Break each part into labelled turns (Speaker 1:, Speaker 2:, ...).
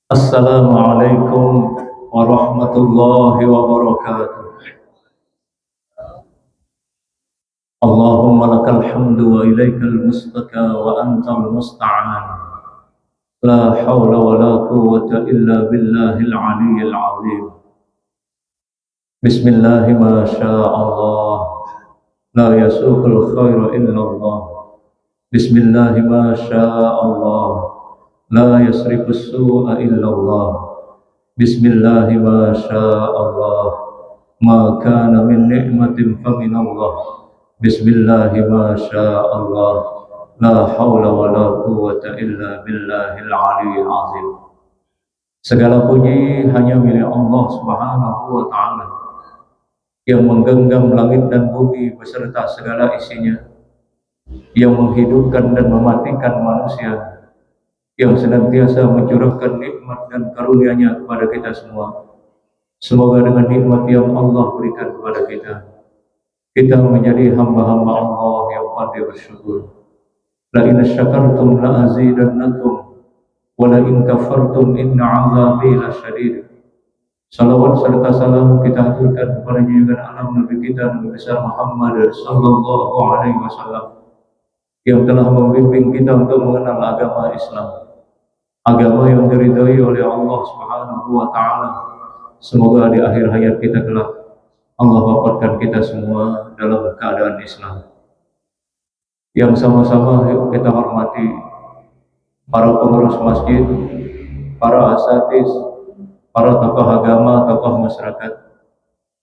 Speaker 1: Assalamualaikum warahmatullahi wabarakatuh. Allahumma lakal hamdu wa ilaikal mustaka wa antal musta'an. La hawla wa la quwwata illa billahil aliyyil azim. Bismillahi ma sya'allah. La yasuqul khaira illallah. Bismillahi ma sya'allah. La yasrifus su'a illallah. Bismillahi ma sya'allah. Ma kana min ni'matin famin Allah. Bismillahi ma sya'allah. La hawla wa la quwwata illa billahil aliyyil azim. Segala puji hanya milik Allah Subhanahu wa ta'ala yang menggenggam langit dan bumi beserta segala isinya, yang menghidupkan dan mematikan manusia, yang senantiasa mencurahkan nikmat dan karunia-Nya kepada kita semua. Semoga dengan nikmat yang Allah berikan kepada kita menjadi hamba-hamba Allah yang pandai bersyukur. La in syakartum la azidannakum wa la in kafartum inna 'adzabi lasyadid. Salawat serta salam kita aturkan kepada junjungan alam Nabi kita Nabi besar Muhammad sallallahu alaihi wasallam yang telah membimbing kita untuk mengenal agama Islam, agama yang diridhai oleh Allah Subhanahu wa taala. Semoga di akhir hayat kita kelak Allah wafatkan kita semua dalam keadaan Islam. Yang sama-sama kita hormati para pengurus masjid, para asatidz, para tokoh agama, tokoh masyarakat.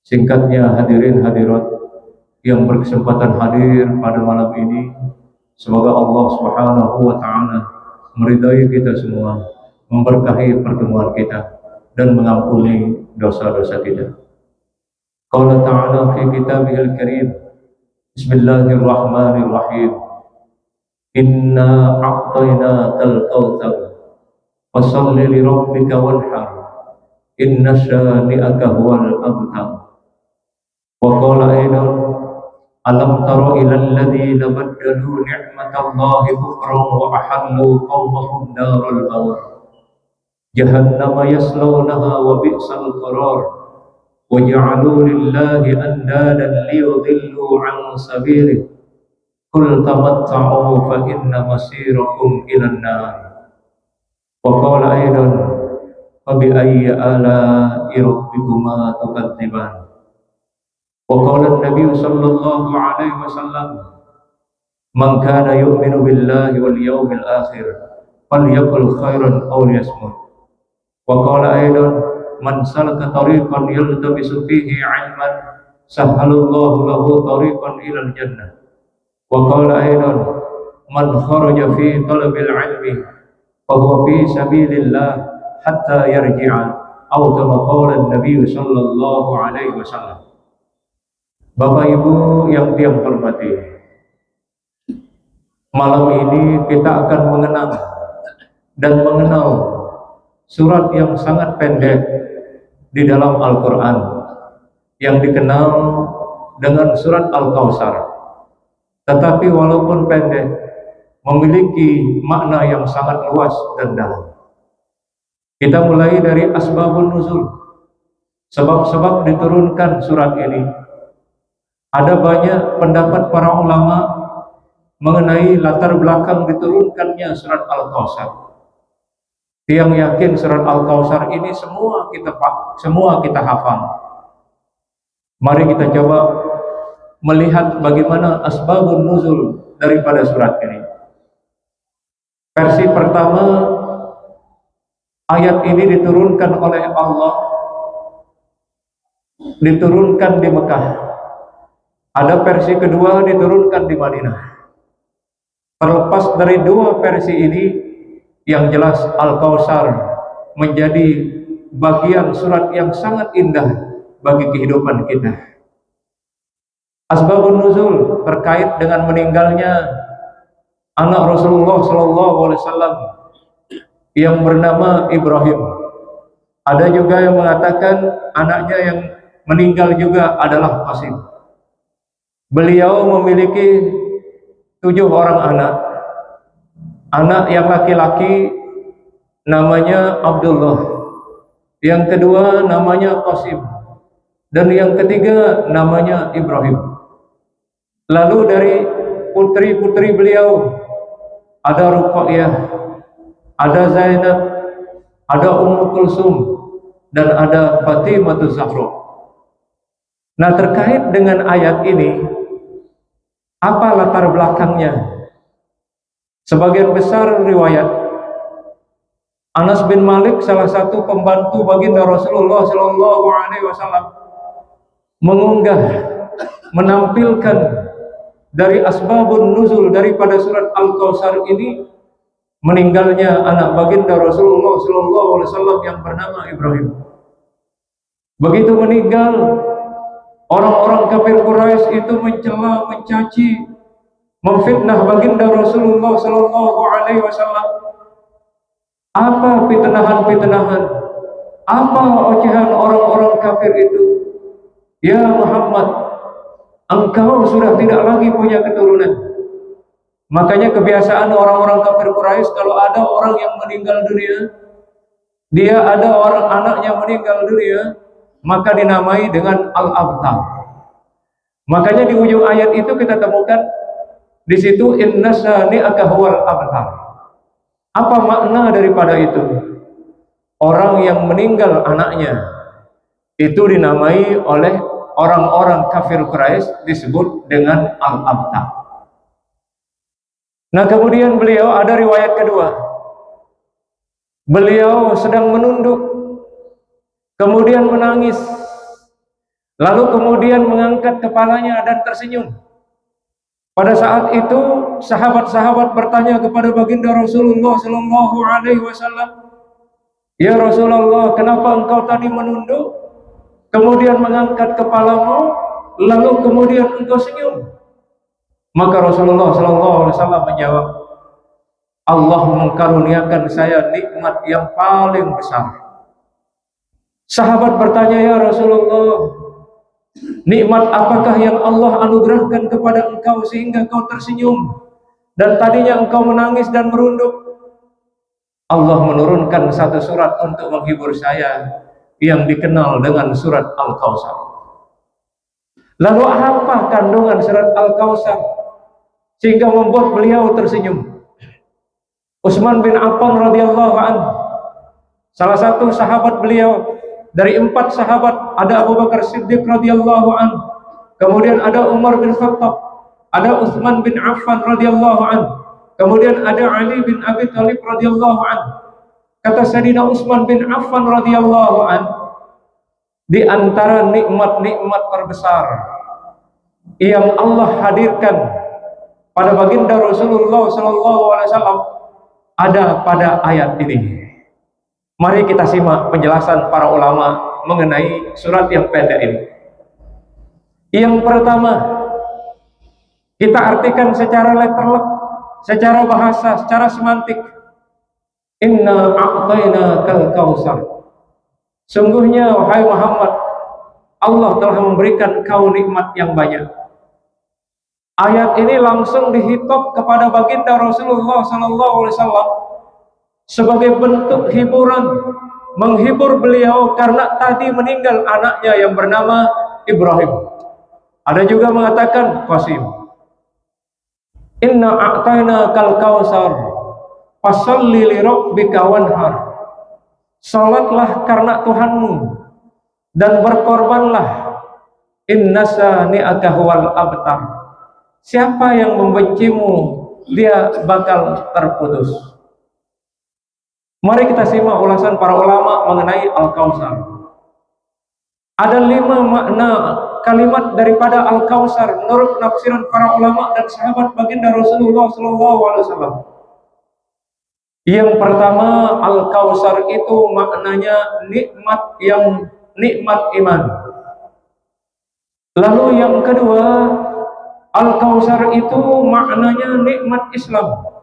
Speaker 1: Singkatnya hadirin hadirat yang berkesempatan hadir pada malam ini, semoga Allah Subhanahu wa taala meridai kita semua, memberkahi pertemuan kita dan mengampuni dosa-dosa kita. Qala ta'ala fi kitabihil karim, Bismillahirrahmanirrahim. Inna a'tainakal kautsar fasholli li rabbika wanhar. Inna syani'aka huwal abtar. Wa qala aidan, alam tara ilal ladzina baddalu ni'matallahi kufran wa ahallu qaumahum daral maut. Jahannama yaslawnaha wa bi'sal qarar. Wa ja'alu lillahi andadan liyudillu 'an sabilihi. Qul tamatta'u fa inna masirakum ilan nar. Wa qala aidan, fa bi ayyi ala'i rabbikuma tukadziban. Wa qala an-nabiy sallallahu alaihi wasallam, man kana yu'minu billahi wal yawmil akhir falyaqul khairan aw liyasmut. Wa qala aidan, man salaka tariqan yaltamisu fihi 'ilman sahhalallahu lahu tariqan ilal jannah. Wa qala aidan, man kharaja fi talabil 'ilmi fa huwa fi sabilillah hatta yarji'a, aw kama qala an-nabiy sallallahu alaihi wasallam. Bapak Ibu yang dia hormati, malam ini kita akan mengenang dan mengenal surat yang sangat pendek di dalam Al-Quran yang dikenal dengan surat Al-Kautsar. Tetapi walaupun pendek, memiliki makna yang sangat luas dan dalam. Kita mulai dari asbabun nuzul, sebab-sebab diturunkan surat ini. Ada banyak pendapat para ulama mengenai latar belakang diturunkannya surat Al-Kautsar. Yang yakin surat Al-Kautsar ini semua kita hafal. Mari kita coba melihat bagaimana asbabun nuzul daripada surat ini. Versi pertama, ayat ini diturunkan oleh Allah, diturunkan di Mekah. Ada versi kedua diturunkan di Madinah. Terlepas dari dua versi ini, yang jelas Al-Kautsar menjadi bagian surat yang sangat indah bagi kehidupan kita. Asbabun nuzul terkait dengan meninggalnya anak Rasulullah SAW yang bernama Ibrahim. Ada juga yang mengatakan anaknya yang meninggal juga adalah Qasim. Beliau memiliki 7 orang anak. Anak yang laki-laki namanya Abdullah, yang kedua namanya Qasim, dan yang ketiga namanya Ibrahim. Lalu dari putri-putri beliau ada Ruqayyah, ada Zainab, ada Ummu Kulsum, dan ada Fatimah Zahra. Nah, terkait dengan ayat ini, apa latar belakangnya? Sebagian besar riwayat, Anas bin Malik, salah satu pembantu baginda Rasulullah Shallallahu Alaihi Wasallam, mengunggah, menampilkan dari asbabun nuzul daripada surat Al-Kautsar ini, meninggalnya anak baginda Rasulullah Shallallahu Alaihi Wasallam yang bernama Ibrahim. Begitu meninggal, orang-orang kafir Quraisy itu mencela, mencaci, memfitnah baginda Rasulullah Shallallahu Alaihi Wasallam. Apa fitnahan-fitnahan, apa ocehan orang-orang kafir itu? Ya Muhammad, engkau sudah tidak lagi punya keturunan. Makanya kebiasaan orang-orang kafir Quraisy, kalau ada orang yang meninggal dunia, dia ada orang anaknya meninggal dunia, maka dinamai dengan Al-Abtar. Makanya di ujung ayat itu kita temukan di situ, inna syani'aka huwal abtar. Apa makna daripada itu? Orang yang meninggal anaknya itu dinamai oleh orang-orang kafir Quraisy disebut dengan Al-Abtar. Nah, kemudian beliau ada riwayat kedua. Beliau sedang menunduk, kemudian menangis, lalu kemudian mengangkat kepalanya dan tersenyum. Pada saat itu sahabat-sahabat bertanya kepada baginda Rasulullah Shallallahu Alaihi Wasallam, ya Rasulullah, kenapa engkau tadi menunduk, kemudian mengangkat kepalamu, lalu kemudian engkau senyum? Maka Rasulullah Shallallahu Alaihi Wasallam menjawab, Allah mengkaruniakan saya nikmat yang paling besar. Sahabat bertanya, ya Rasulullah, nikmat apakah yang Allah anugerahkan kepada engkau sehingga engkau tersenyum dan tadinya engkau menangis dan merunduk? Allah menurunkan satu surat untuk menghibur saya yang dikenal dengan surat Al-Kautsar. Lalu apa kandungan surat Al-Kautsar sehingga membuat beliau tersenyum? Utsman bin Affan radhiyallahu anhu, salah satu sahabat beliau. Dari 4 sahabat, ada Abu Bakar Siddiq radhiyallahu anhu, kemudian ada Umar bin Khattab, ada Utsman bin Affan radhiyallahu anhu, kemudian ada Ali bin Abi Thalib radhiyallahu anhu. Kata Sayyidina Utsman bin Affan radhiyallahu anhu, di antara nikmat-nikmat terbesar yang Allah hadirkan pada baginda Rasulullah sallallahu alaihi wasallam ada pada ayat ini. Mari kita simak penjelasan para ulama mengenai surat yang pendek ini. Yang pertama, kita artikan secara letterlek, secara bahasa, secara semantik. Inna a'tainakal kautsar. Sungguhnya wahai Muhammad, Allah telah memberikan kau nikmat yang banyak. Ayat ini langsung dihitop kepada baginda Rasulullah sallallahu alaihi wasallam sebagai bentuk hiburan, menghibur beliau karena tadi meninggal anaknya yang bernama Ibrahim. Ada juga mengatakan Qasim. Inna a'tainakal kautsar fasalli li rabbika wanhar. Salatlah karena Tuhanmu dan berkorbanlah. Inna syani'aka huwal abtar. Siapa yang membencimu, dia bakal terputus. Mari kita simak ulasan para ulama mengenai Al-Kautsar. Ada 5 makna kalimat daripada Al-Kautsar menurut penafsiran para ulama dan sahabat baginda Rasulullah SAW. Yang pertama, Al-Kautsar itu maknanya nikmat iman. Lalu yang kedua, Al-Kautsar itu maknanya nikmat Islam.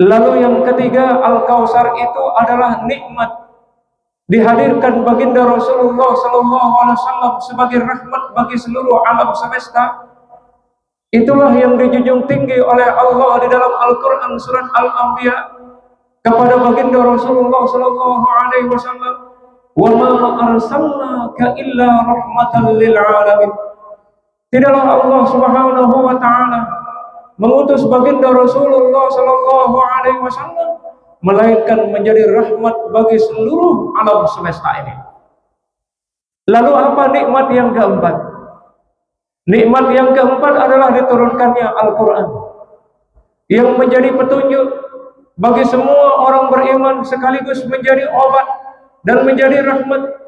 Speaker 1: Lalu yang ketiga, Al-Kautsar itu adalah nikmat dihadirkan baginda Rasulullah SAW sebagai rahmat bagi seluruh alam semesta. Itulah yang dijunjung tinggi oleh Allah di dalam Al-Quran surat Al-Anbiya. kepada baginda Rasulullah sallallahu alaihi wasallam, "Wa ma arsalnaka illa rahmatan lil alamin." Tidaklah Allah Subhanahu wa taala mengutus baginda Rasulullah sallallahu alaihi wasallam melainkan menjadi rahmat bagi seluruh alam semesta ini. Lalu apa nikmat yang keempat? Nikmat yang keempat adalah diturunkannya Al-Quran yang menjadi petunjuk bagi semua orang beriman, sekaligus menjadi obat dan menjadi rahmat.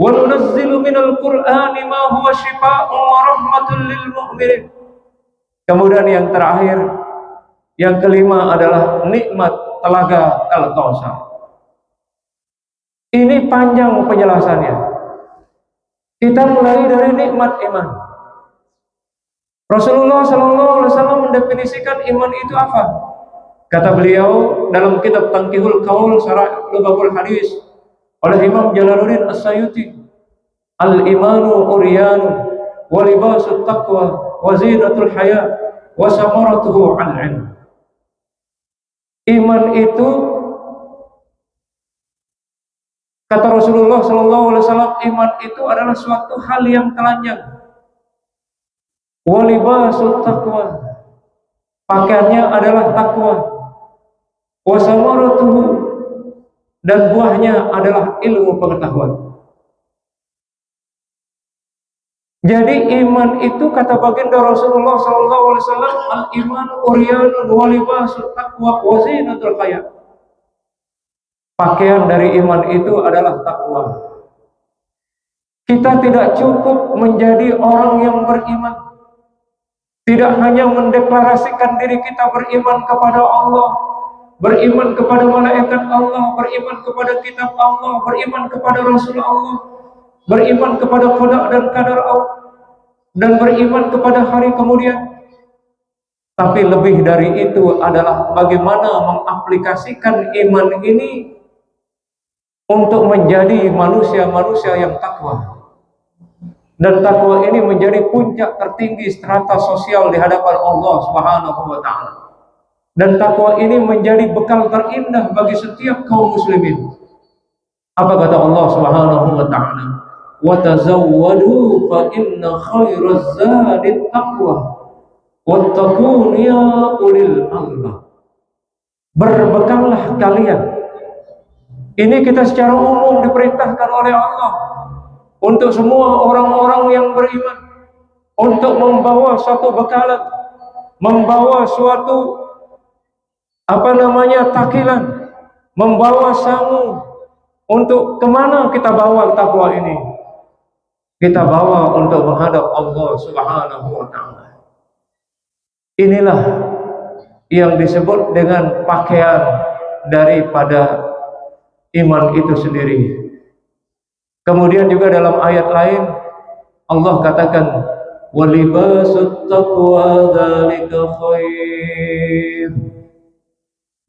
Speaker 1: Wa nunazzilu minal Qur'ani ma huwa syifaa'un wa rahmatul lil mu'minin. Kemudian yang terakhir, yang kelima adalah nikmat telaga Al-Kautsar. Ini panjang penjelasannya. Kita mulai dari nikmat iman. Rasulullah SAW mendefinisikan iman itu apa? Kata beliau dalam kitab Tanqihul Qaul Syarah Lughahul Hadis oleh Imam Jalaluddin As-Sayuti, "Al-imanu uryanu wa libasut taqwa wa zinatul haya wa samaratuhu al-'ilm." Iman itu, kata Rasulullah SAW, iman itu adalah suatu hal yang telanjang. Wa libasut taqwa, pakaiannya adalah takwa. Wa samaratuhu, dan buahnya adalah ilmu pengetahuan. Jadi iman itu, kata baginda Rasulullah SAW, al-iman uryanun wa libasut taqwa wa zinatul haya. Pakaian dari iman itu adalah takwa. Kita tidak cukup menjadi orang yang beriman, tidak hanya mendeklarasikan diri kita beriman kepada Allah, beriman kepada malaikat Allah, beriman kepada kitab Allah, beriman kepada Rasul Allah, beriman kepada qada dan qadar Allah, dan beriman kepada hari kemudian. Tapi lebih dari itu adalah bagaimana mengaplikasikan iman ini untuk menjadi manusia-manusia yang takwa. Dan takwa ini menjadi puncak tertinggi strata sosial di hadapan Allah Subhanahu wa taala. Dan takwa ini menjadi bekal terindah bagi setiap kaum muslimin. Apa kata Allah Subhanahu wa taala? "Wa tazawwadu fa inna khairaz zadi taqwa wattaqun ya ulil albab." Berbekallah kalian. Ini kita secara umum diperintahkan oleh Allah untuk semua orang-orang yang beriman, untuk membawa suatu bekalan, membawa suatu takilan, membawa sangu. Untuk kemana kita bawa takwa ini? Kita bawa untuk menghadap Allah Subhanahu wa ta'ala. Inilah yang disebut dengan pakaian daripada iman itu sendiri. Kemudian juga dalam ayat lain Allah katakan, "Wa libasut taqwa dzalika khair."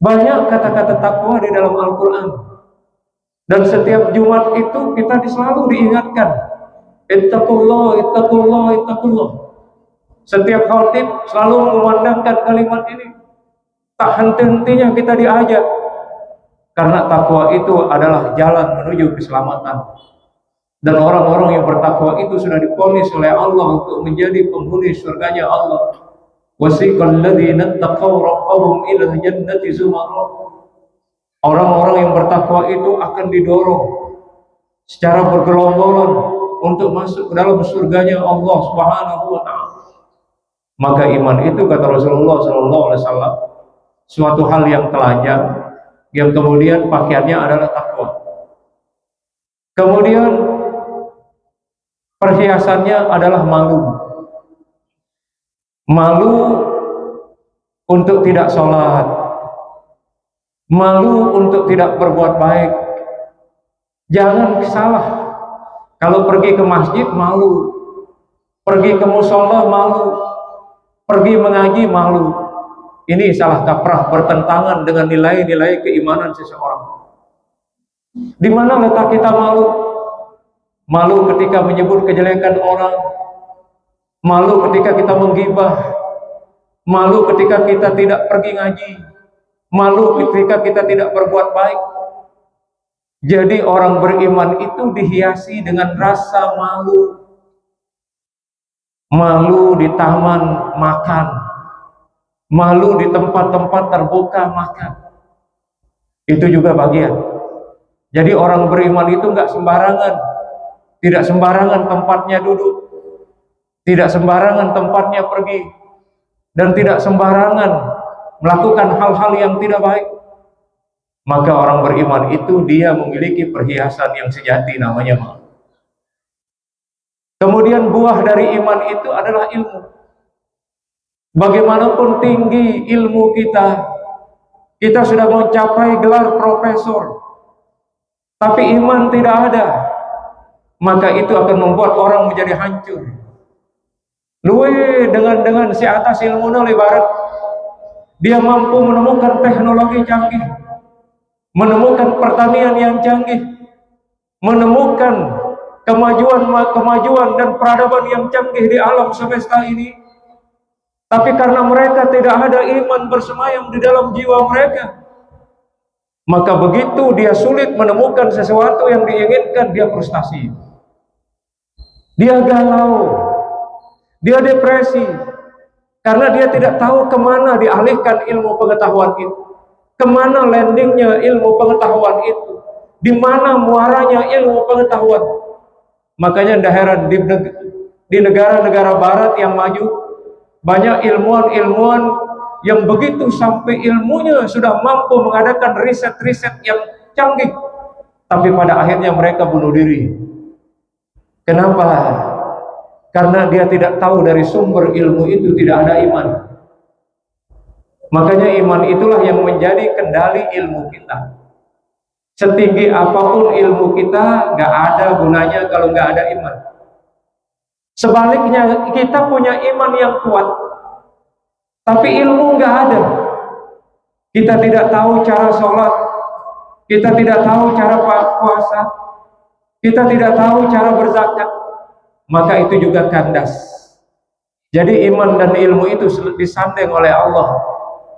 Speaker 1: Banyak kata-kata takwa di dalam Al-Quran, dan setiap Jumat itu kita selalu diingatkan, ittaqullah, ittaqullah, ittaqullah. Setiap khatib selalu mengumandangkan kalimat ini. Tak henti-hentinya kita diajak, karena takwa itu adalah jalan menuju keselamatan. Dan orang-orang yang bertakwa itu sudah divonis oleh Allah untuk menjadi penghuni surganya Allah. Wasiqal ladzina taqaw rabbahum ila jannati zumara. Orang-orang yang bertakwa itu akan didorong secara bergelombol untuk masuk ke dalam surganya Allah Subhanahu wa taala. Maka iman itu, kata Rasulullah SAW, suatu hal yang telanjang, yang kemudian pakaiannya adalah takwa. Kemudian perhiasannya adalah malu. Malu untuk tidak sholat, malu untuk tidak berbuat baik. Jangan salah, kalau pergi ke masjid malu, pergi ke musola malu, pergi mengaji malu. Ini salah kaprah, bertentangan dengan nilai-nilai keimanan seseorang. Di mana letak kita malu? Malu ketika menyebut kejelekan orang, malu ketika kita menggibah, malu ketika kita tidak pergi ngaji, malu ketika kita tidak berbuat baik. Jadi orang beriman itu dihiasi dengan rasa malu. Malu di taman makan, malu di tempat-tempat terbuka makan. Itu juga bagian. Jadi orang beriman itu nggak sembarangan, tidak sembarangan tempatnya duduk, tidak sembarangan tempatnya pergi, dan tidak sembarangan melakukan hal-hal yang tidak baik. Maka orang beriman itu dia memiliki perhiasan yang sejati, namanya malu. Kemudian buah dari iman itu adalah ilmu. Bagaimanapun tinggi ilmu kita, kita sudah mencapai gelar profesor, tapi iman tidak ada, maka itu akan membuat orang menjadi hancur. Luwe dengan si atas ilmu lebaran, dia mampu menemukan teknologi canggih, menemukan pertanian yang canggih, menemukan kemajuan dan peradaban yang canggih di alam semesta ini. Tapi karena mereka tidak ada iman bersemayam di dalam jiwa mereka, maka begitu dia sulit menemukan sesuatu yang diinginkan, dia frustasi, dia galau, dia depresi, karena dia tidak tahu kemana dialihkan ilmu pengetahuan itu, kemana landingnya ilmu pengetahuan itu, di mana muaranya ilmu pengetahuan. Makanya tidak heran di negara-negara barat yang maju, banyak ilmuwan-ilmuwan yang begitu sampai ilmunya sudah mampu mengadakan riset-riset yang canggih, tapi pada akhirnya mereka bunuh diri. Kenapa? Karena dia tidak tahu dari sumber ilmu itu, tidak ada iman. Makanya iman itulah yang menjadi kendali ilmu kita. Setinggi apapun ilmu kita, gak ada gunanya kalau gak ada iman. Sebaliknya, kita punya iman yang kuat, tapi ilmu gak ada. Kita tidak tahu cara sholat, kita tidak tahu cara puasa, kita tidak tahu cara berzakat, maka itu juga kandas. Jadi iman dan ilmu itu disandeng oleh Allah,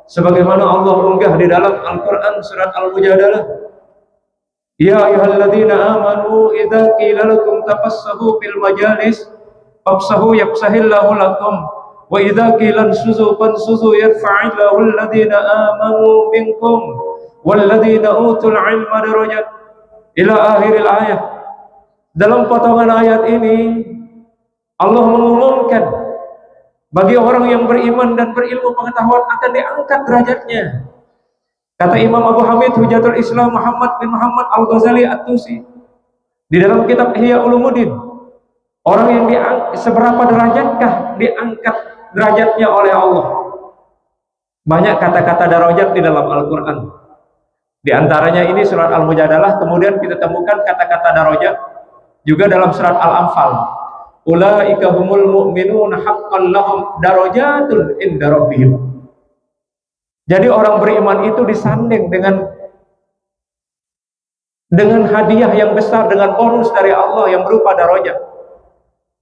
Speaker 1: sebagaimana Allah unggah di dalam Al-Quran surat Al-Mujadalah. Ya ayyuhalladzina amanu idza qila lakum tafassahu fil majalis fafsahu yafsahillahu lakum wa idza qila ansuzu fansuzu yarfa'illahu alladzina amanu minkum walladzina utul ilma darajat, ila akhiril ayat. Dalam potongan ayat ini Allah mengumumkan bagi orang yang beriman dan berilmu pengetahuan akan diangkat derajatnya. Kata Imam Abu Hamid Hujatul Islam Muhammad bin Muhammad Al-Ghazali At-Tusi di dalam kitab Ihya Ulumuddin, orang yang seberapa derajatkah diangkat derajatnya oleh Allah? Banyak kata-kata darajat di dalam Al-Quran. Di antaranya ini surat Al-Mujadalah, kemudian kita temukan kata-kata darajat juga dalam surat Al-Anfal. Ulaika humul mu'minuna haqqan lahum darajatun inda rabbihim. Jadi orang beriman itu disanding dengan hadiah yang besar, dengan bonus dari Allah yang berupa darajat.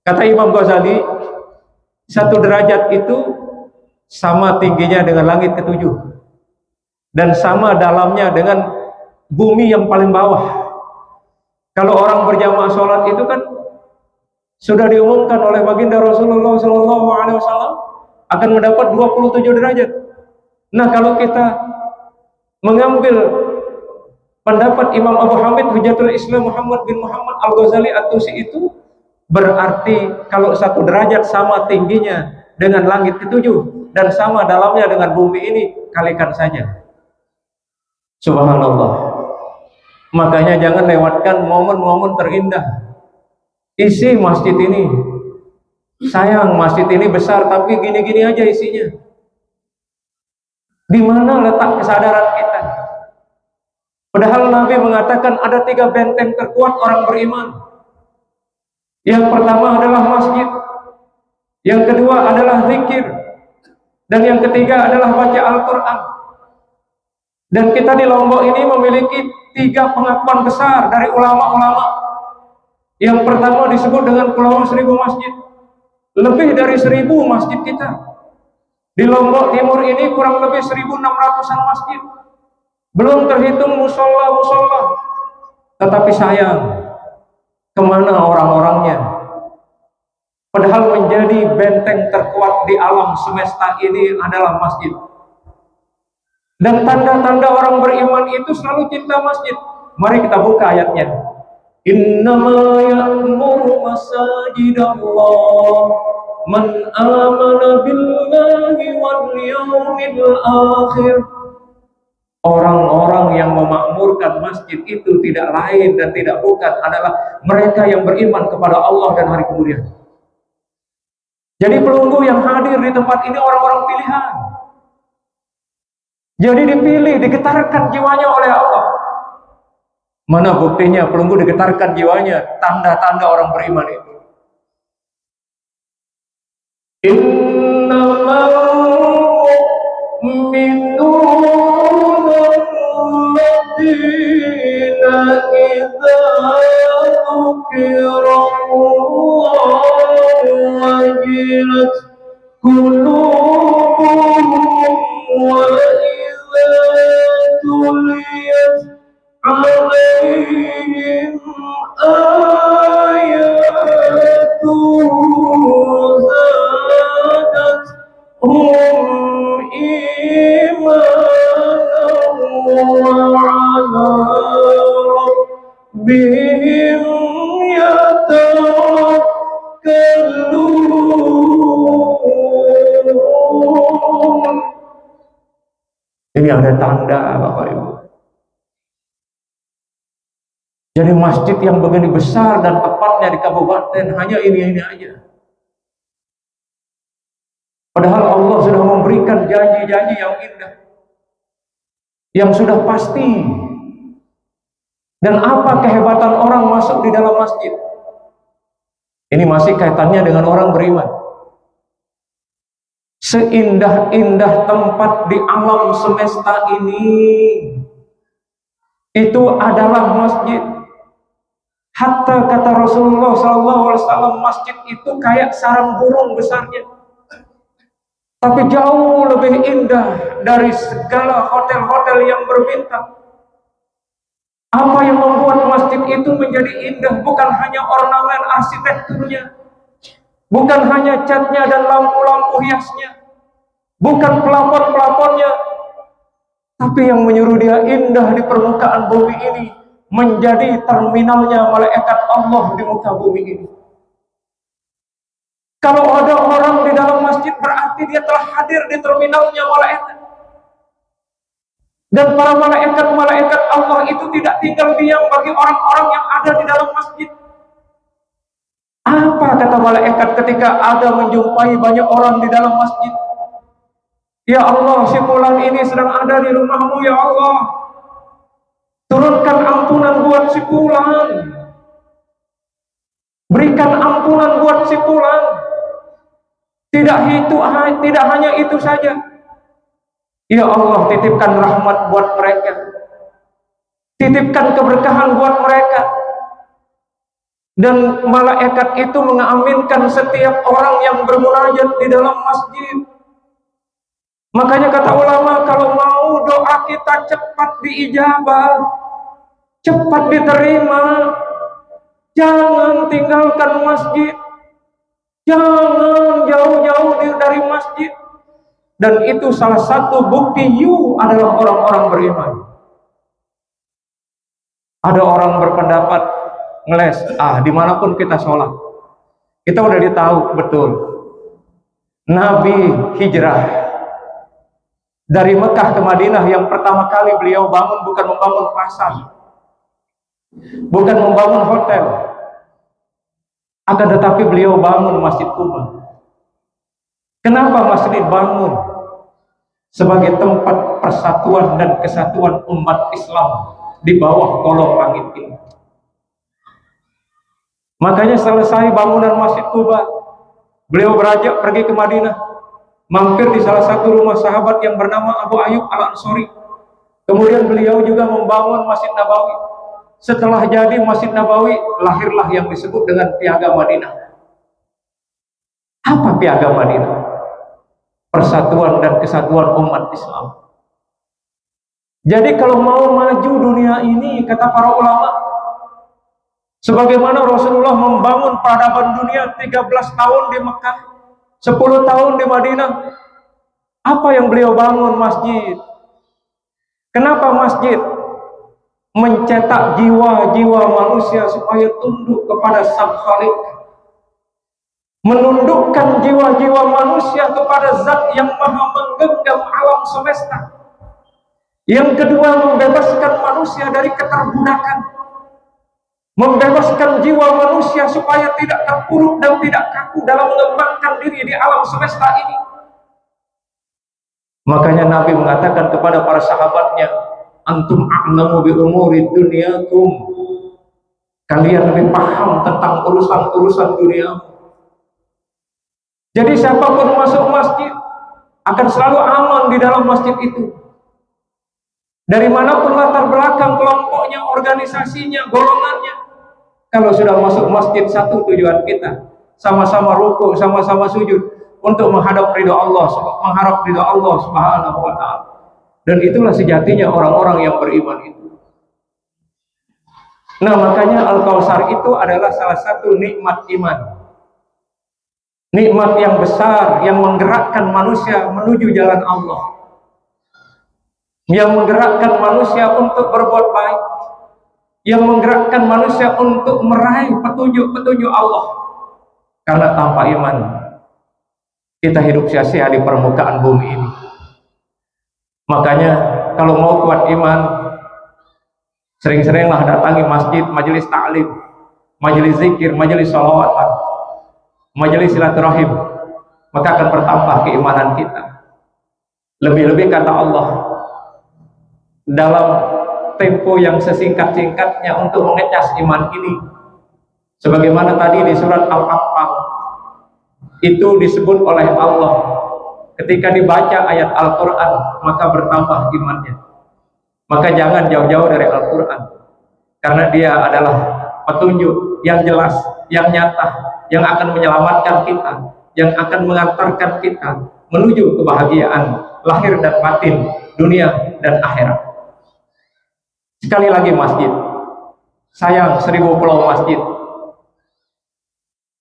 Speaker 1: Kata Imam Ghazali, satu derajat itu sama tingginya dengan langit ketujuh, dan sama dalamnya dengan bumi yang paling bawah. Kalau orang berjamaah sholat itu kan sudah diumumkan oleh baginda Rasulullah SAW akan mendapat 27 derajat. Nah, kalau kita mengambil pendapat Imam Abu Hamid Hujatul Islam Muhammad bin Muhammad Al-Ghazali At-Tusi itu, berarti kalau satu derajat sama tingginya dengan langit ketujuh dan sama dalamnya dengan bumi ini, kalikan saja. Subhanallah. Makanya jangan lewatkan momen-momen terindah. Isi masjid ini, sayang masjid ini besar tapi gini-gini aja isinya. Di mana letak kesadaran kita? Padahal Nabi mengatakan ada 3 benteng terkuat orang beriman. Yang pertama adalah masjid, yang kedua adalah zikir, dan yang ketiga adalah baca Al-Quran. Dan kita di Lombok ini memiliki 3 pengakuan besar dari ulama-ulama. Yang pertama disebut dengan Pulau 1000 Masjid. Lebih dari 1000 masjid kita. Di Lombok Timur ini kurang lebih 1600-an masjid. belum terhitung musola-musola. Tetapi sayang, kemana orang-orangnya? Padahal menjadi benteng terkuat di alam semesta ini adalah masjid. Dan tanda-tanda orang beriman itu selalu cinta masjid. Mari kita buka ayatnya. Innama ya'muru masajidallah man amana billahi wal yawmil akhir. Orang-orang yang memakmurkan masjid itu tidak lain dan tidak bukan adalah mereka yang beriman kepada Allah dan hari kemudian. Jadi pelunggu yang hadir di tempat ini orang-orang pilihan. Jadi dipilih, digetarkan jiwanya oleh Allah. Mana buktinya pelunggu digetarkan jiwanya? Tanda-tanda orang beriman itu. Innamal mu'minuna alladzina idza dzukirallahu wajilat qulubuhum wa idza tuliyat alaihim ayatuhu zadatuhum imanan wa ala rabbihim yatawakkalun. Ini ada tanda, Bapak Ibu. Jadi masjid yang begini besar dan tepatnya di kabupaten hanya ini aja. Padahal Allah sudah memberikan janji-janji yang indah, yang sudah pasti. Dan apa kehebatan orang masuk di dalam masjid? Ini masih kaitannya dengan orang beriman. Seindah-indah tempat di alam semesta ini, itu adalah masjid. Hatta kata Rasulullah SAW, masjid itu kayak sarang burung besarnya. Tapi jauh lebih indah dari segala hotel-hotel yang berbintang. Apa yang membuat masjid itu menjadi indah bukan hanya ornamen arsitekturnya, bukan hanya catnya dan lampu-lampu hiasnya, bukan pelafon-plafonnya, tapi yang menyuruh dia indah di permukaan bumi ini menjadi terminalnya malaikat Allah di muka bumi ini. Kalau ada orang di dalam masjid berarti dia telah hadir di terminalnya malaikat. Dan para malaikat-malaikat Allah itu tidak tinggal diam bagi orang-orang yang ada di dalam masjid. Apa kata malaikat ketika ada menjumpai banyak orang di dalam masjid? Ya Allah, si fulan ini sedang ada di rumahmu ya Allah. Turunkan ampunan buat si fulan. Berikan ampunan buat si fulan. Tidak hanya itu saja. Ya Allah, titipkan rahmat buat mereka. Titipkan keberkahan buat mereka. Dan malaikat itu mengaminkan setiap orang yang bermunajat di dalam masjid. Makanya kata ulama, kalau mau doa kita cepat diijabah, cepat diterima, jangan tinggalkan masjid, jangan jauh-jauh dari masjid. Dan itu salah satu bukti you adalah orang-orang beriman. Ada orang berpendapat ngeles, dimanapun kita sholat, kita udah ditahu betul. Nabi hijrah dari Mekah ke Madinah, yang pertama kali beliau bangun bukan membangun pasar, bukan membangun hotel, akan tetapi beliau bangun Masjid Kuba. Kenapa masjid bangun? Sebagai tempat persatuan dan kesatuan umat Islam di bawah kolong langit ini. Makanya selesai bangunan Masjid Kuba, beliau beranjak pergi ke Madinah, mampir di salah satu rumah sahabat yang bernama Abu Ayyub Al-Ansori. Kemudian beliau juga membangun Masjid Nabawi. Setelah jadi Masjid Nabawi, lahirlah yang disebut dengan Piagam Madinah. Apa Piagam Madinah? Persatuan dan kesatuan umat Islam.
Speaker 2: Jadi kalau mau maju dunia ini, kata para ulama, sebagaimana Rasulullah membangun peradaban dunia 13 tahun di Mekah, 10 tahun di Madinah, apa yang beliau bangun? Masjid. Kenapa masjid? Mencetak jiwa-jiwa manusia supaya tunduk kepada Sang Khalik, menundukkan jiwa-jiwa manusia kepada Zat yang maha menggenggam alam semesta. Yang kedua, membebaskan manusia dari keterbudakan, membebaskan jiwa manusia supaya tidak terpuruk dan tidak kaku dalam mengembangkan diri di alam semesta ini. Makanya Nabi mengatakan kepada para sahabatnya, antum a'lamu bi umuri dunyakum, kalian lebih paham tentang urusan-urusan dunia. Jadi siapapun masuk masjid akan selalu aman di dalam masjid itu. Dari manapun latar belakang kelompoknya, organisasinya, golongannya, kalau sudah masuk masjid, satu tujuan kita, sama-sama ruku, sama-sama sujud untuk menghadap ridho Allah, mengharap ridho Allah Subhanahu wa ta'ala. Dan itulah sejatinya orang-orang yang beriman itu. Nah, makanya Al-Kautsar itu adalah salah satu nikmat iman, nikmat yang besar yang menggerakkan manusia menuju jalan Allah, yang menggerakkan manusia untuk berbuat baik, yang menggerakkan manusia untuk meraih petunjuk-petunjuk Allah. Karena tanpa iman kita hidup sia-sia di permukaan bumi ini. Makanya kalau mau kuat iman, sering-seringlah datangi masjid, majelis ta'lim, majelis zikir, majelis sholawatan, majelis silaturahim, maka akan bertambah keimanan kita. Lebih-lebih kata Allah, dalam tempo yang sesingkat-singkatnya untuk mengecas iman ini, sebagaimana tadi di surat Al-Anfal itu disebut oleh Allah, ketika dibaca ayat Al-Quran maka bertambah imannya. Maka jangan jauh-jauh dari Al-Quran, karena dia adalah petunjuk yang jelas, yang nyata, yang akan menyelamatkan kita, yang akan mengantarkan kita menuju kebahagiaan lahir dan batin, dunia dan akhirat. Sekali lagi, masjid, sayang 1000 pulau masjid,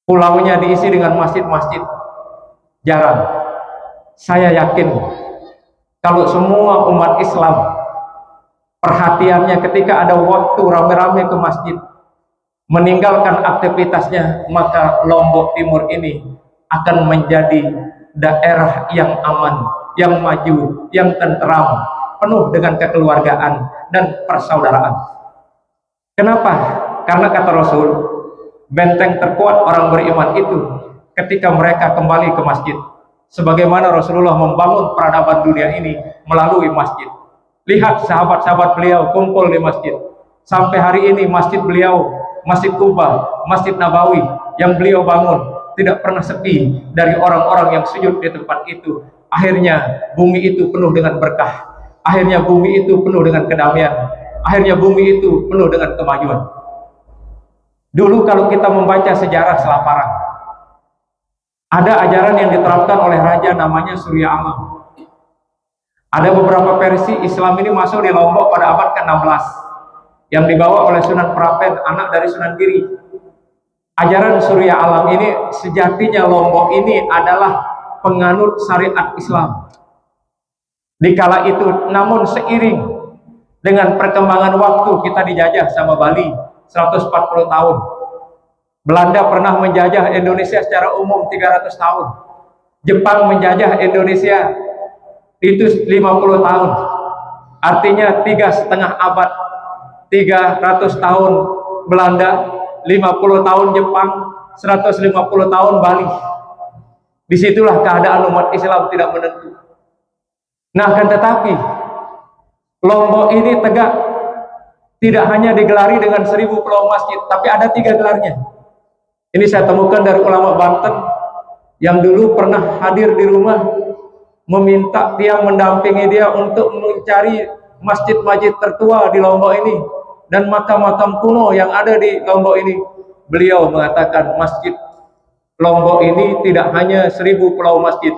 Speaker 2: pulaunya diisi dengan masjid-masjid jarang. Saya yakin kalau semua umat Islam perhatiannya ketika ada waktu rame-rame ke masjid, meninggalkan aktivitasnya, maka Lombok Timur ini akan menjadi daerah yang aman, yang maju, yang tenteram, penuh dengan kekeluargaan dan persaudaraan. Kenapa? Karena kata Rasul, benteng terkuat orang beriman itu ketika mereka kembali ke masjid. Sebagaimana Rasulullah membangun peradaban dunia ini melalui masjid. Lihat sahabat-sahabat beliau kumpul di masjid. Sampai hari ini masjid beliau, Masjid Kuba, Masjid Nabawi yang beliau bangun tidak pernah sepi dari orang-orang yang sujud di tempat itu. Akhirnya bumi itu penuh dengan berkah. Akhirnya bumi itu penuh dengan kedamaian. Akhirnya bumi itu penuh dengan kemajuan. Dulu kalau kita membaca sejarah Selaparang, ada ajaran yang diterapkan oleh raja namanya Surya Alam. Ada beberapa versi Islam ini masuk di Lombok pada abad ke-16 yang dibawa oleh Sunan Prapen, anak dari Sunan Giri. Ajaran Surya Alam ini sejatinya Lombok ini adalah penganut syariat Islam. Di kala itu, namun seiring dengan perkembangan waktu, kita dijajah sama Bali 140 tahun. Belanda pernah menjajah Indonesia secara umum 300 tahun. Jepang menjajah Indonesia itu 50 tahun. Artinya 3,5 abad. 300 tahun Belanda, 50 tahun Jepang, 150 tahun Bali. Disitulah keadaan umat Islam tidak menentu. Nah, akan tetapi Lombok ini tegak, tidak hanya digelari dengan 1000 pulau masjid, tapi ada 3 gelarnya. Ini saya temukan dari ulama Banten yang dulu pernah hadir di rumah, meminta tiang mendampingi dia untuk mencari masjid-masjid tertua di Lombok ini dan makam-makam kuno yang ada di Lombok ini. Beliau mengatakan masjid Lombok ini tidak hanya 1000 pulau masjid,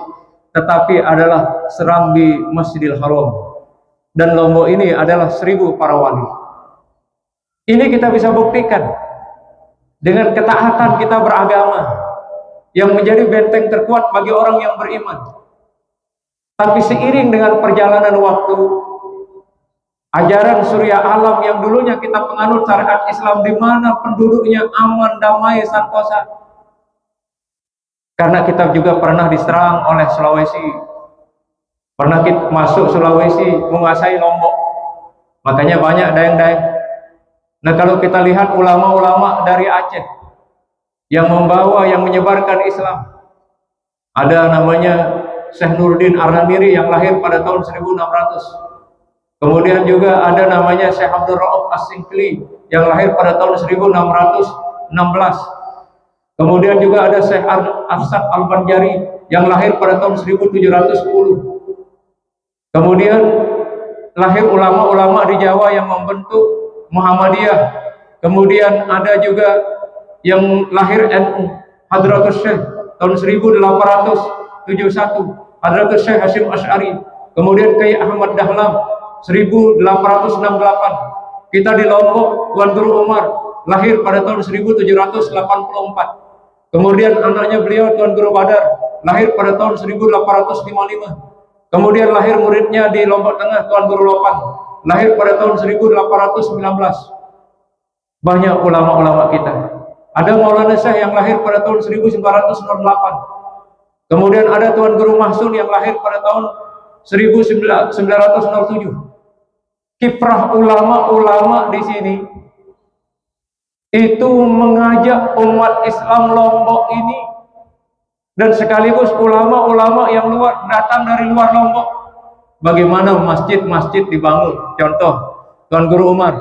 Speaker 2: tetapi adalah serambi Masjidil Haram. dan Lombok ini adalah 1000 para wali. Ini kita bisa buktikan dengan ketaatan kita beragama yang menjadi benteng terkuat bagi orang yang beriman. Tapi seiring dengan perjalanan waktu, ajaran surya alam yang dulunya kita penganut syariat Islam di mana penduduknya aman, damai, santosa. Karena kita juga pernah diserang oleh Sulawesi, pernah kita masuk Sulawesi, menguasai Lombok, makanya banyak daeng-daeng. Nah, kalau kita lihat ulama-ulama dari Aceh yang membawa, yang menyebarkan Islam, ada namanya Syekh Nuruddin Arnamiri yang lahir pada tahun 1600. Kemudian juga ada namanya Syekh Abdul Rauf As-Singkli yang lahir pada tahun 1616. Kemudian juga ada Syekh Arsyad Al-Banjari yang lahir pada tahun 1710. Kemudian lahir ulama-ulama di Jawa yang membentuk Muhammadiyah. Kemudian ada juga yang lahir NU, Hadratus Syekh tahun 1871, Hadratus Syekh Hasyim Asy'ari. Kemudian Kiai Ahmad Dahlam 1868. Kita di Lombok, Tuan Guru Umar lahir pada tahun 1784. Kemudian anaknya beliau Tuan Guru Badar lahir pada tahun 1855. Kemudian lahir muridnya di Lombok Tengah Tuan Guru Lopan lahir pada tahun 1819. Banyak ulama-ulama kita. Ada Maulana Syekh yang lahir pada tahun 1908. Kemudian ada Tuan Guru Mahsun yang lahir pada tahun 1907. Kiprah ulama-ulama di sini itu mengajak umat Islam Lombok ini, dan sekaligus ulama-ulama yang datang dari luar Lombok. Bagaimana masjid-masjid dibangun? Contoh, Tuan Guru Umar,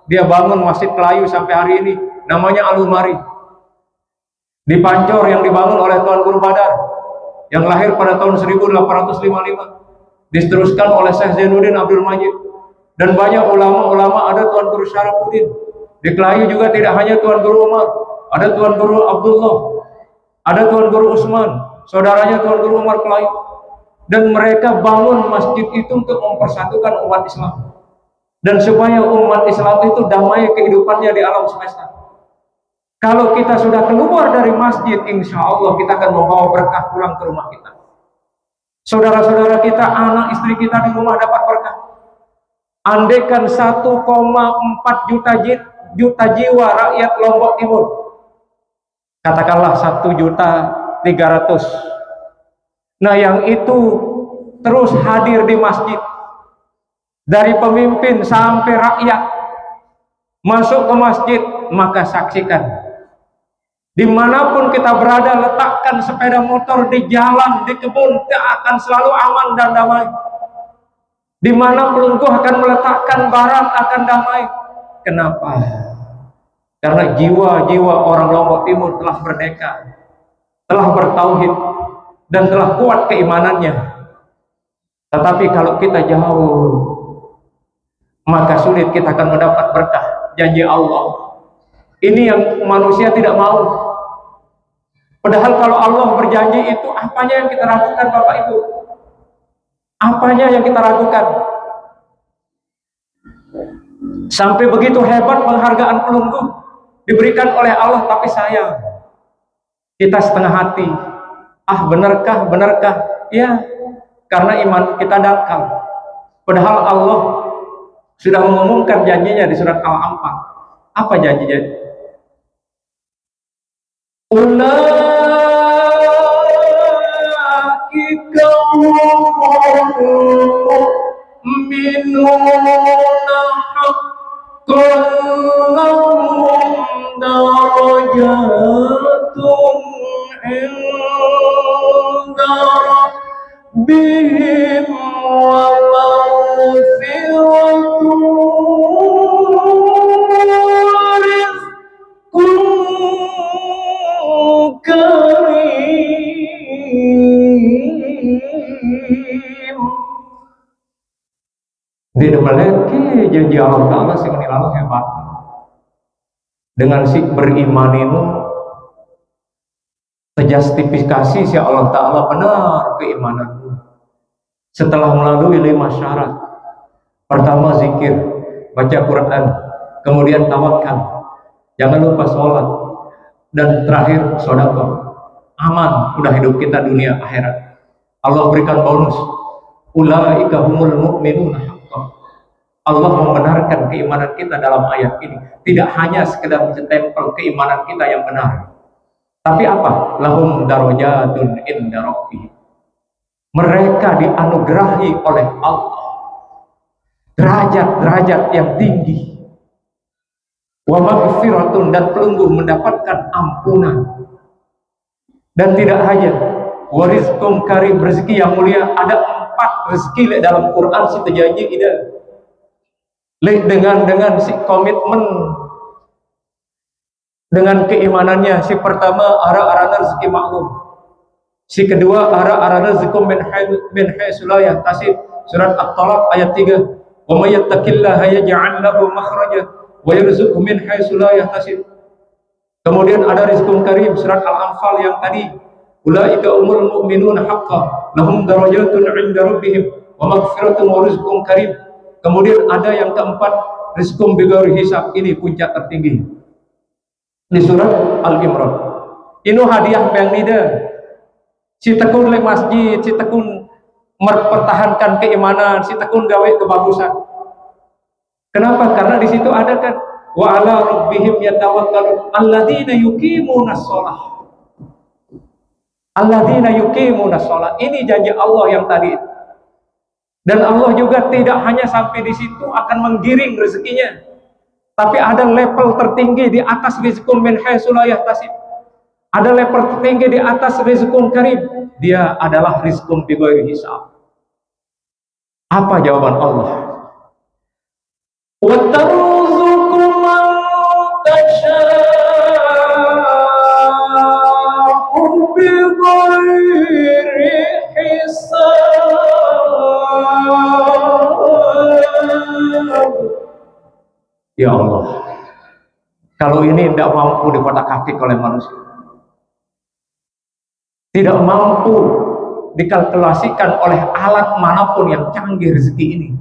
Speaker 2: dia bangun Masjid Pelayu sampai hari ini, namanya Al-Umari. Di Pancor yang dibangun oleh Tuan Guru Badar, yang lahir pada tahun 1855, diteruskan oleh Syekh Zainuddin Abdul Majid. Dan banyak ulama-ulama, ada Tuan Guru Syarafuddin. Di Kelayu juga tidak hanya Tuan Guru Umar, ada Tuan Guru Abdullah, ada Tuan Guru Usman, saudaranya Tuan Guru Umar Kelayu. Dan mereka bangun masjid itu untuk mempersatukan umat Islam, dan supaya umat Islam itu damai kehidupannya di alam semesta. Kalau kita sudah keluar dari masjid, insya Allah kita akan membawa berkah pulang ke rumah kita. Saudara-saudara kita, anak istri kita di rumah dapat berkah. Andaikan 1,4 juta jiwa rakyat Lombok Timur, katakanlah 1.300.000. Nah, yang itu terus hadir di masjid, dari pemimpin sampai rakyat masuk ke masjid, maka saksikan, dimanapun kita berada, letakkan sepeda motor di jalan, di kebun, akan selalu aman dan damai. Dimana pelungkuh akan meletakkan barang akan damai. Kenapa? Karena jiwa-jiwa orang Lombok Timur telah merdeka, telah bertauhid, dan telah kuat keimanannya. Tetapi kalau kita jauh, maka sulit kita akan mendapat berkah janji Allah. Ini yang manusia tidak mau. Padahal kalau Allah berjanji, itu apanya yang kita ragukan, Bapak Ibu? Apanya yang kita ragukan? Sampai begitu hebat penghargaan pelungguh diberikan oleh Allah, tapi sayang, kita setengah hati. Ah, benarkah? Ya, karena iman kita dangkal. Padahal Allah sudah mengumumkan janjinya di surat Al-Anfal. Apa janjinya? Ulaika mu'minuna haqqan lahum darajatun inda rabbihim wa maghfiratun wa rizqun karim. Dia meleki janji Allah Ta'ala sing nilalu hebat. Dengan si beriman itu terjustifikasi si Allah Ta'ala benar keimananmu setelah melalui 5 syarat. Pertama zikir, baca Quran, kemudian tawakal, jangan lupa sholat, dan terakhir sedekah. Aman, udah hidup kita dunia akhirat. Allah berikan bonus, ulaika humul mu'minuna haqqan. Allah membenarkan keimanan kita dalam ayat ini. Tidak hanya sekedar menstempel keimanan kita yang benar, tapi apa? Lahum darajatun inda rabbihim. Mereka dianugerahi oleh Allah derajat-derajat yang tinggi. Wa maghfiratun, dan pelungguh mendapatkan ampunan. Dan tidak hanya warizqum karim, rezeki yang mulia. Ada 4 rezeki dalam Quran si terjanji ida. Dengan si komitmen, dengan keimanannya. Si pertama ara-arana rezeki maklum. Si kedua ara-arana rezeki min haitsu la yahtasib. Surat At-Talaq ayat 3. Wa may yattaqillaha yaj'al lahu makhraja wa yarzuqhu min haitsu la yahtasib. Kemudian ada rizqun karim, surat Al-Anfal yang tadi, ulaika umul mu'minuna haqqan lahum darajatun 'inda rabbihim wa maghfiratun wa rizqun karim. Kemudian ada yang keempat, rizqun bighairi hisab, ini puncak tertinggi di surat Al-Imran. Inu hadiah yang nida si tekun le masjid, si tekun mempertahankan keimanan, si tekun gawe kebagusan. Kenapa? Karena di situ ada kan wa ala rabbihim yatawakkalun alladzina yuqimunas shalah. Alladzina yuqimunas shalah. Ini janji Allah yang tadi. Dan Allah juga tidak hanya sampai di situ akan menggiring rezekinya, tapi ada level tertinggi di atas rizqun min haitsu la yahtasib. Ada level tertinggi di atas rizqun karim. Dia adalah rizqun bi ghairi hisab. Apa jawaban Allah? Wa tarzuqu man tasha'u bi ghairi hisab. Ya Allah, kalau ini tidak mampu dikotak-katik oleh manusia, tidak mampu dikalkulasikan oleh alat manapun yang canggih rezeki ini,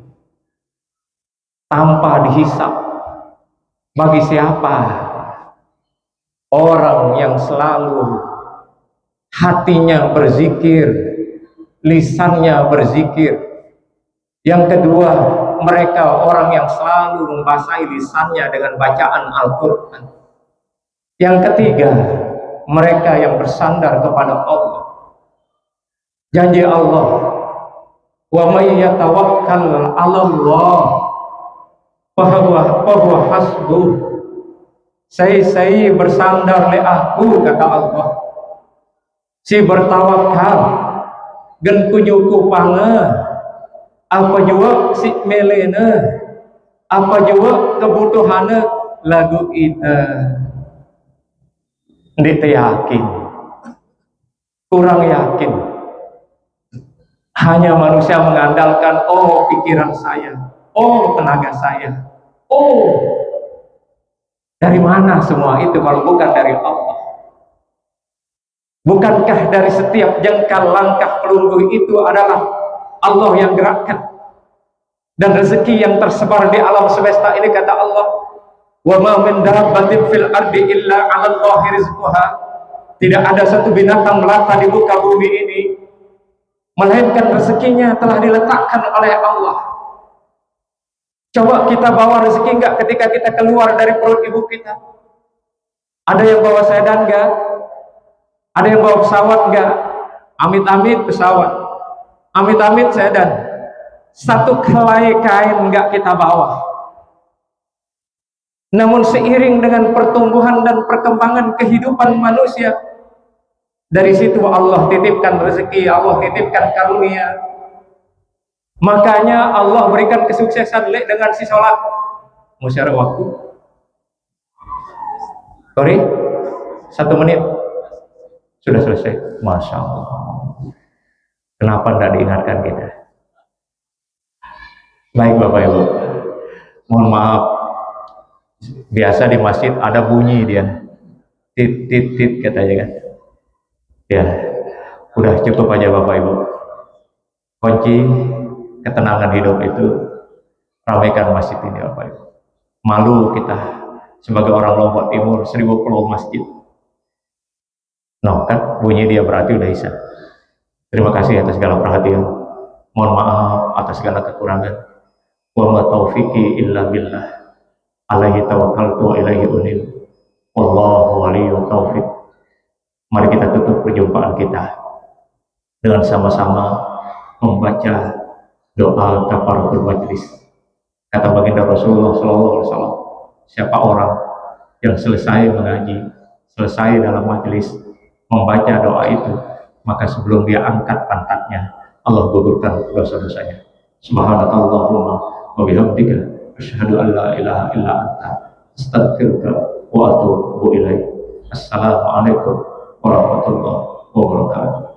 Speaker 2: tanpa dihisap. Bagi siapa? Orang yang selalu hatinya berzikir, lisannya berzikir. Yang kedua, mereka orang yang selalu membasahi lisannya dengan bacaan Al-Quran. Yang ketiga, mereka yang bersandar kepada Allah. Janji Allah, wa may yatawakkal 'ala Allah fa huwa hasbuh. Saya bersandar le aku, kata Allah. Si bertawakal gen kunyuku pange, apa juga si melena, apa juga kebutuhannya lagu kita. Ndek yakin, kurang yakin. Hanya manusia mengandalkan, oh pikiran saya, oh tenaga saya, oh dari mana semua itu kalau bukan dari Allah? Bukankah dari setiap jengkal langkah pelunggu itu adalah Allah yang gerakkan? Dan rezeki yang tersebar di alam semesta ini, kata Allah, wa ma min dabbatin fil ardi illa 'ala Allahi rizquha. Tidak ada satu binatang melata di muka bumi ini melainkan rezekinya telah diletakkan oleh Allah. Coba kita bawa rezeki enggak ketika kita keluar dari perut ibu kita? Ada yang bawa sedan enggak? Ada yang bawa pesawat enggak? Amit-amit pesawat, amit-amit sedan. Satu helai kain enggak kita bawa. Namun seiring dengan pertumbuhan dan perkembangan kehidupan manusia, dari situ Allah titipkan rezeki, Allah titipkan karunia. Makanya Allah berikan kesuksesan dengan si sholat. Musyawarah waktu. Sorry, 1 menit. Sudah selesai. Masya Allah. Kenapa tidak diingatkan kita? Baik Bapak Ibu, mohon maaf. Biasa di masjid ada bunyi dia, tit tit tit katanya kan. Ya, udah cukup aja Bapak Ibu. Kunci ketenangan hidup itu ramaikan masjid ini Bapak Ibu. Malu kita sebagai orang Lombok Timur, 1000 pulau masjid. Nah kan bunyi dia berarti udah isa. Terima kasih atas segala perhatian. Mohon maaf atas segala kekurangan. Wa ma taufiqi illa billah. Alaihi tawakkaltu wa ilaihi unib. Wallahu waliyyu taufiq. Mari kita tutup perjumpaan kita dengan sama-sama membaca doa kafaratul majlis. Kata baginda Rasulullah SAW, siapa orang yang selesai mengaji, selesai dalam majlis, membaca doa itu, maka sebelum dia angkat pantatnya, Allah gugurkan dosa-dosanya. Subhanakallahumma wa bihamdika asyhadu an la ilaha illa anta astaghfiruka wa atubu ilaik. Assalamualaikum warahmatullahi wabarakatuh.